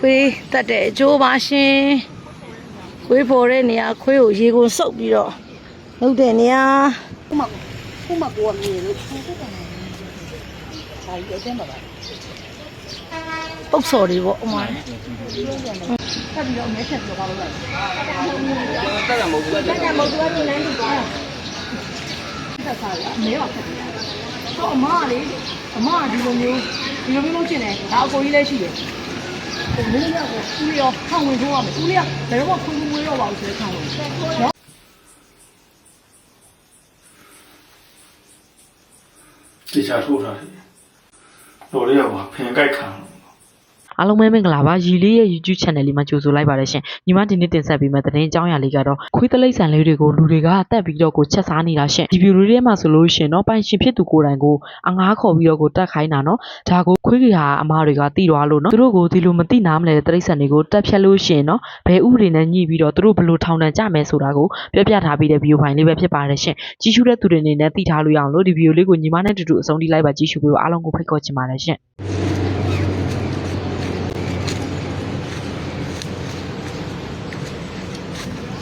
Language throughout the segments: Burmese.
ခွေးတက်တဲ့အကျိုးပါရှင်ခွေးပေါ်တဲ့နေရာခွေးကိုရေကုန်စုပ်ပြီးတော့လုပ်တဲ့နေရာခုမှကိုယ်မြေလို့ဒါကြီးအတင်းပါပါပုတ်စော်တွေပေါ့အမတက်ပြီးတော့မဲဆက်ပြောပါလို့လိုက်တက်တာမဟုတ်ဘူးတက်တာမဟုတ်ဘူးဒီလမ်းကြီးသွားတက်စားရမဲပါဆက်တယ်တော့အမကလေအမကဒီလိုမျိုးလုပ်ချင်တယ်ဒါအကိုကြီးလည်းရှိတယ်မင်းတို့ကဦးလေးရောခံဝင်ထိုးရမယ်ဦးလေးကဘယ်တော့မှခွင့်မွေးတော့ပါဘူးဆိုတဲ့ခံဝင်နော်တေချာထိုးထားတယ်တော်လေးကဖင်ကြိုက်ခံအားလုံးပဲမင်္ဂလာပါရီလေးရဲ့ YouTube channel လေးမှာကြိုဆိုလိုက်ပါတယ်ရှင်ညီမဒီနေ့တင်ဆက်ပေးမယ့်သတင်းအကြောင်းအရာလေးကတော့ခွေးတလိပ်ဆန်လေးတွေကိုလူတွေကတက်ပြီးတော့ကိုချက်စားနေတာရှင်ဒီဗီဒီယိုလေးထဲမှာဆိုလို့ရှင်เนาะပိုင်ရှင်ဖြစ်သူကိုယ်တိုင်ကိုအငားခေါ်ပြီးတော့ကိုတက်ခိုင်းတာเนาะဒါကိုခွေးကြီးဟာအမတွေကတီးသွားလို့เนาะသူတို့ကိုဒီလိုမသိနားမလဲတဲ့တလိပ်ဆန်တွေကိုတက်ဖြတ်လို့ရှင်เนาะဘယ်ဥပဒေနဲ့ညှိပြီးတော့သူတို့ဘယ်လိုထောင်ဒဏ်ကြမယ်ဆိုတာကိုပြောပြထားပြီးတဲ့ဗီဒီယိုဖိုင်လေးပဲဖြစ်ပါတယ်ရှင်ကြီးရှုတဲ့သူတွေအနေနဲ့သိထားလို့ရအောင်လို့ဒီဗီဒီယိုလေးကိုညီမနဲ့တူတူအဆုံးထိလိုက်ပါကြည့်ရှုပြီးတော့အားလုံးကိုဖိတ်ခေါ်ချင်ပါတယ်ရှင်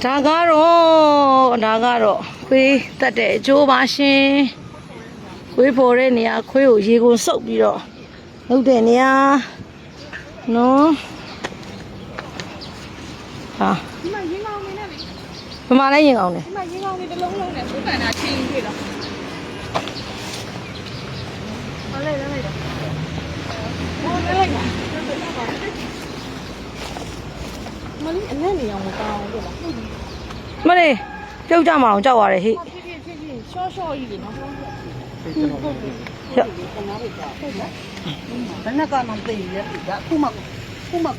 ဒါကတော့ခွေးတက်တဲ့အကျိုးပါရှင်ခွေးပေါ်တဲ့နေရာခွေးကိုရေကုန်စုပ်ပြီးတော့လုပ်တဲ့နေရာနော်ဟာဒီမှာရင်းကောင်းနေနဲ့ပြီဘယ်မှာလဲရင်ကောင်းနေဒီမှာရင်းကောင်းနေတစ်လုံးလုံးနဲ့ခုကန်တာချင်းတွေ့လားမလေးလိုက်တာမလေးအနဲ့နေအောင်မကောင်းဘူးလားမလေးပြုတ်ကြမအောင်ကြောက်ရတယ်ဟိဖြစ်ရှော့ကြီးလေနော်ဟုတ်ဘယ်နဲ့ကတော့ပြေးရတာခုမှ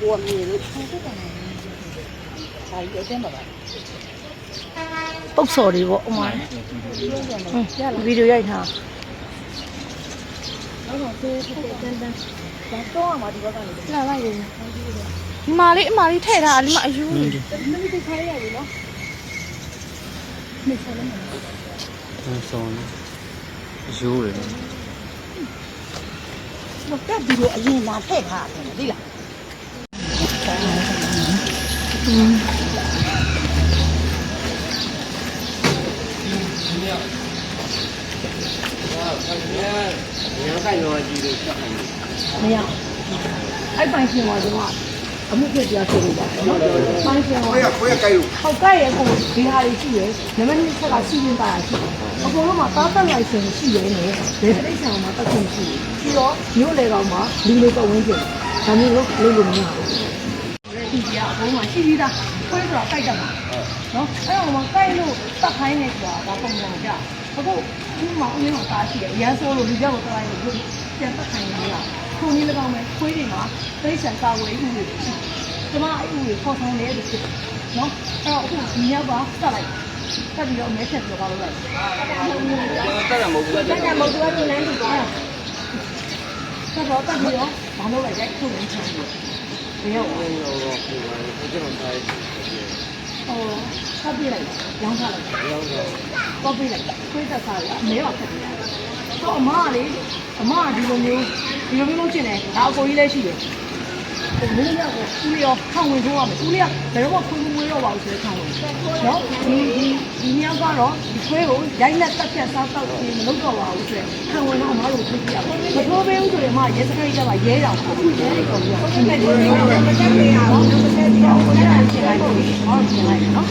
ကိုယ်မြေလို့ဒါကြီးအတင်းပါပါပုတ်စော်တွေပေါ့အမဗီဒီယိုရိုက်ထားတော့ဆေးတန်းတော့မှဒီဘက်ကနေလာလိုက်ရင်ဒီမာလေးအမာလေးထည့်ထားအလီမအယူကြီးမင်းတို့ခိုင်းရပြီနော်မဆောင်းလားဆောင်းရိုးတယ်မကတ်ဒီလိုအရင်လာထည့်ထားတယ်သိလားမရအဲ့ပိုင်ရှင်ပါကျွန်တော်အမှုဖြစ်ပြဆိုလို့ပါနော်ပိုင်ရှင်ပါကိုရကြိုက်လို့ဟောက်ကြိုက်ရဲ့ကိုဒီဟာတွေရှိရယ်နံပါတ်1ဆက်ကစီးရင်ပါရှိအကုန်လုံးမှာတားတက်လိုက်ရှင်ရှိရဲနဲ့ဘယ်တိတ်ဆောင်မှာတက်ခွင့်ရှိပြီးတော့မြို့လေကောင်မှာလူလေးပတ်ဝန်းကျင်ဒါမျိုးလို့မရဘူးဒီကြီးအကုန်မှာရှိပြီးသားခွဲဆိုတော့တိုက်တတ်မှာနော်အဲ့တော့မှတိုက်လို့တက်ခိုင်းနေဆိုတာဒါပုံစံကြအခုဒီမှာဦးရင်းမှာတားရှိတယ်ရန်ဆိုးလို့လူကြောက်ကိုတက်လိုက်လို့ပြန်တက်ခိုင်းနေရခုနည်း၎င်းပဲခွေးတွေမှာသိစံကာဝေးဥတွေရှိကျမအဲ့ဥတွေခေါ်ဆောင်နေတယ်ဖြစ်နော်အဲ့တော့အခုဒီရောက်ပါတက်လိုက်တက်ပြီးတော့မဲချက်ပြောပါလို့လိုက်တက်တာမဟုတ်ဘူးတက်တာမဟုတ်ဘူးဒီလမ်းကြီးသွားတက်တော့တက်ပြီးတော့ဘာလို့လိုက်လဲခုလင်းချင်တယ်ဘယ်ရောက်လဲကျွန်တော်ထားဆက်ပြလိုက်ရောင်းထားလိုက်တော့ပြလိုက်ခွေးတက်စားရအမဲပါဖြစ်တယ်တော့အမကလေအမကဒီလိုမျိုးလုပ်ချင်တယ်ဒါအကိုကြီးလည်းရှိတယ်မင်းတို့ကဦးလေးရောခံဝင်ထိုးရမယ်ဦးလေးကဘယ်တော့မှခွင့်မွေးတော့ပါဘူးဆိုတဲ့ခံဝင်နော်ဒီမြောက်ကတော့ဒီခွေးကိုရိုက်လက်တက်ဖြတ်စားတော့မလုပ်တော့ပါဘူးဆိုတဲ့ခံဝင်တော့အမတို့ကိုသိပြရမထိုးပေးဘူးဆိုရင်အမရဲစခန်းကြီးကပါရဲတောင်အခုရဲတွေတော့ပြီးတော့ဒီမဲ့ဒီမျိုးမတက်နေရအောင်မတက်နေအောင်ကိုလည်းရှင်းလိုက်လို့ဟောရှင်းလိုက်နော်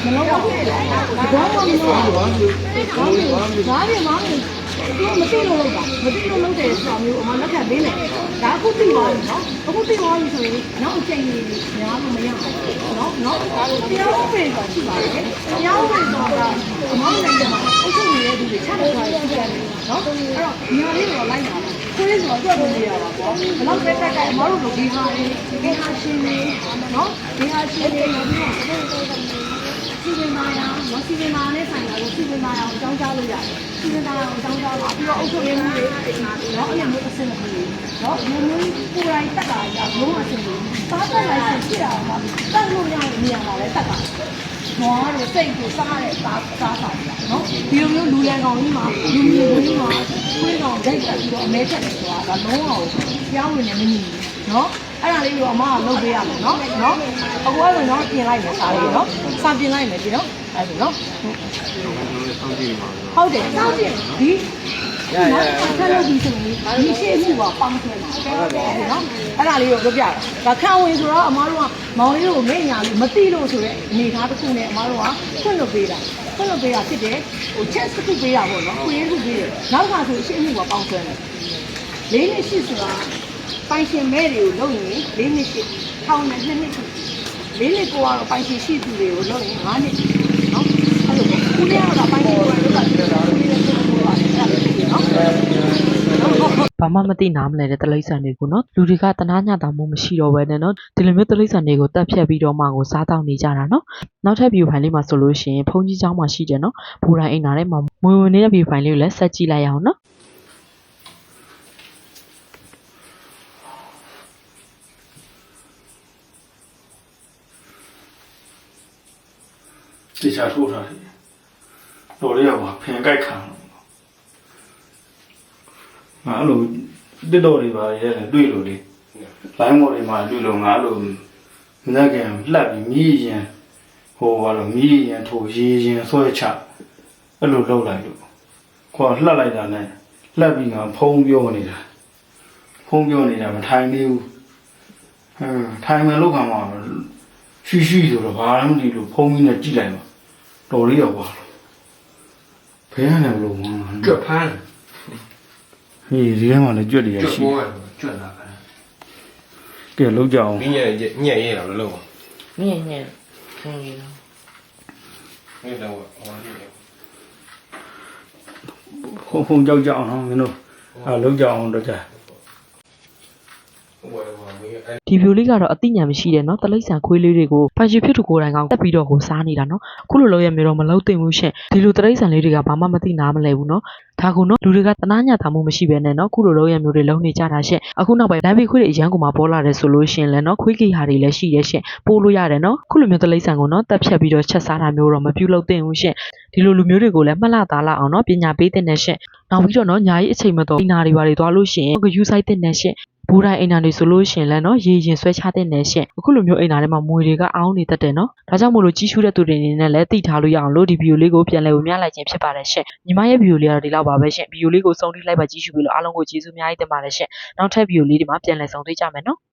မလုံးတော့ဘူးဘာမှမလုပ်ဘူးဘာသူမသိလို့လုပ်တာမသိလို့လုပ်တယ်ဆိုတာမျိုးအမှလက်ခံပေးမယ်ဒါအခုသိသွားပြီနော်အခုသိသွားပြီဆိုရင်နောက်အချိန်ကြီးများလို့မရဘူးနော်တရားဥပဒေဆိုတာရှိပါတယ်တရားဥပဒေဆိုတာကအမောင်းနိုင်ငံမှာအုပ်ချုပ်နေတဲ့သူတွေချက်လို့ထားရှိတယ်နော်အဲ့တော့ဒီဟာလေးတော့လိုက်ပါခွေးဆိုတော့တွေ့လို့ရပါပေါ့ဘယ်တော့ပဲတက်တဲ့အမောင်းတို့ဒီဟာလေးဒီဟာရှင်းနေနော်ဒီဟာရှင်းနေလို့ပြီးတော့စီမံမာယာမစီမံမာနဲ့ဆိုင်တာကိုစီမံမာယာကိုအကြောင်းကြားလို့ရတယ်စီမံမာယာကိုအကြောင်းကြားပါပြီးတော့အုပ်ချုပ်ရေးမှုတွေတော့အရင်မျိုးအဆင်မပြေနော်ဒီမျိုးကိုယ်တိုင်တက်တာရလုံးဝအဆင်ပြေစားတက်လိုက်ဆိုဖြစ်တာကတက်လို့ရတဲ့နေရာမှာလည်းတက်တာနွားတွေစိတ်ကိုစားတဲ့စားပါနော်ဒီလိုမျိုးလူလယ်ကောင်ကြီးမှာလူမျိုးကြီးမှာခွေးကောင်ဒိတ်တက်ပြီးတော့အမဲချက်တယ်ဆိုတာကလုံးဝပြောင်းဝင်နေမနေဘူး နော်အဲ့ဒါလေးကိုအမကလုပ်ပေးရမယ်နော်နော်အခုကတော့နော်ပြင်လိုက်မယ်စားလေးနော်စားပြင်လိုက်မယ်ဒီနော်အဲ့ဒါနော်ဟုတ်တယ်စောင့်ကြည့်ဒီဆက်လုပ်ပြီးဆိုရင်ဒီရှေ့မှုကပေါင်းဆွဲတာဟုတ်တယ်နော်အဲ့ဒါလေးကိုပြောပြတာဒါခံဝင်ဆိုတော့အမတို့ကမောင်လေးကိုမိညာလေးမသိလို့ဆိုတဲ့အနေထားတစ်ခုနဲ့အမတို့ကခွင့်လွှတ်ပေးတာဖြစ်တယ်ဟိုချက်တစ်ခုပေးတာပေါ့နော်ခွင့်ရခုပေးတယ်နောက်ကဆိုရှေ့မှုကပေါင်းဆွဲတယ်၄နှစ်ရှိဆိုတာပိုင်ရှင်မဲတွေကိုလုပ်ရင်၄နှစ်ရှိထောင်နဲ့2နှစ်ရှိ၄နှစ်ကိုကတော့ပိုင်ရှင်ရှိသူတွေကိုလုပ်ရင်5နှစ်နော်အဲ့လိုပေါ့ဦးလေးကတော့ပိုင်ရှင်ကိုလုပ်တာဖြစ်တော့ဦးလေးလည်းလုပ်လို့ရတယ်အဲ့ဒါလေးဖြစ်နော် ဘာမှမသိနားမလဲတဲ့တလိษံတွေကိုနော်လူတွေကတနာညတာမှုမရှိတော့ဘဲနဲ့နော်ဒီလိုမျိုးတလိษံတွေကိုတတ်ဖြတ်ပြီးတော့မှကိုစားတောက်နေကြတာနော်နောက်ထပ်ဗီဒီယိုဖိုင်လေးမှာဆိုလို့ရှိရင်ဖုန်းကြီးเจ้าမှာရှိတယ်နော်ဘူရိုင်းအိမ်နာထဲမှာမွေဝင်နေတဲ့ဗီဒီယိုဖိုင်လေးကိုလည်းဆက်ကြည့်လိုက်ရအောင်နော် တေချာထိုးထားတယ်တော်လေးကဖင်ကြိုက်ခံငါအဲ့လိုတစ်တော်တွေပါရဲတယ်တွေ့လို့လေလိုင်းမော်တွေမှာတွေ့လို့ငါအဲ့လိုမက်ကင်လှက်ပြီးမြည်ရင်ဟိုဘာလို့မြည်ရင်ထိုးရေးရင်ဆွဲချအဲ့လိုလုပ်လိုက်လို့ခေါ်လှက်လိုက်တာနဲ့လှက်ပြီးငါဖုံးပြောနေတာမထိုင်သေးဘူးထိုင်မယ်လို့ခံမှာရှိဆိုတော့ဘာမှမသိလို့ဖုံးပြီးနဲ့ကြည့်လိုက်ပါတော်လေးရောဘယ်ကနေလို့ ကြွဖမ်း ဟေးဒီထဲမှာလည်းကြွက်တွေရ ကြွ ရှိ ပေါ်ကြွလာတယ် ကဲလောက်ကြအောင် မင်းညက်ရဲတော့လုံး မြင်မြင်ခင်ဗျာ မင်းတော့ဟောနေတယ် ဖုံကြောက်ကြအောင်နော်မင်းတို့လောက်ကြအောင်တော့ကြာ ဟိုဘာမင်းအဲ့ ဒီဗီဒီယိုလေးကတော့အသိဉာဏ်မရှိတဲ့နော်တလိษံခွေးလေးတွေကိုပိုင်ရှင်ဖြစ်သူကိုယ်တိုင်ကတက်ပြီးတော့ကိုစားနေတာနော်အခုလိုလုပ်ရမျိုးတော့မလုပ်သင့်ဘူးရှင်ဒီလိုတလိษံလေးတွေကဘာမှမသိနားမလဲဘူးနော်ဒါကနော်လူတွေကတနာညတာမှုမရှိဘဲနဲ့နော်အခုလိုလုပ်ရမျိုးတွေလုပ်နေကြတာရှင်အခုနောက်ပိုင်းလမ်းဘေးခွေးတွေအရန်ကိုမှပေါ်လာတယ်ဆိုလို့ရှင်လဲနော်ခွေးကီဟာတွေလည်းရှိတယ်ရှင်ပို့လို့ရတယ်နော်အခုလိုမျိုးတလိษံကိုနော်တက်ဖြတ်ပြီးတော့ချက်စားတာမျိုးတော့မပြုလုပ်သင့်ဘူးရှင်ဒီလိုလူမျိုးတွေကိုလည်းမှတ်လာသားလာအောင်နော်ပညာပေးတဲ့နဲ့ရှင်နောက်ပြီးတော့နော်ညာကြီးအချိန်မတော်အိမ်နာတွေပါတွေသွားလို့ရှင်ဂယူဆိုင်တဲ့နဲ့ရှင်ဘူတိုင်းအိမ်နာတွေဆိုလို့ရှင်လဲနော်ရေရင်ဆွဲချတဲ့နယ်ရှင့်အခုလိုမျိုးအိမ်နာထဲမှာမွေတွေကအောင်းနေတတ်တယ်နော်ဒါကြောင့်မို့လို့ကြီးရှုတဲ့သူတွေအနေနဲ့လည်းသိထားလို့ရအောင်လို့ဒီဗီဒီယိုလေးကိုပြန်လည်ဝင်မြလိုက်ခြင်းဖြစ်ပါတယ်ရှင့်ညီမရဲ့ဗီဒီယိုလေးကတော့ဒီလောက်ပါပဲရှင့်ဗီဒီယိုလေးကိုစုံထိလိုက်ပါကြည့်ရှုပြီးလို့အားလုံးကိုကျေးဇူးအများကြီးတင်ပါတယ်ရှင့်နောက်ထပ်ဗီဒီယိုလေးဒီမှာပြန်လည်ဆုံတွေ့ကြမယ်နော်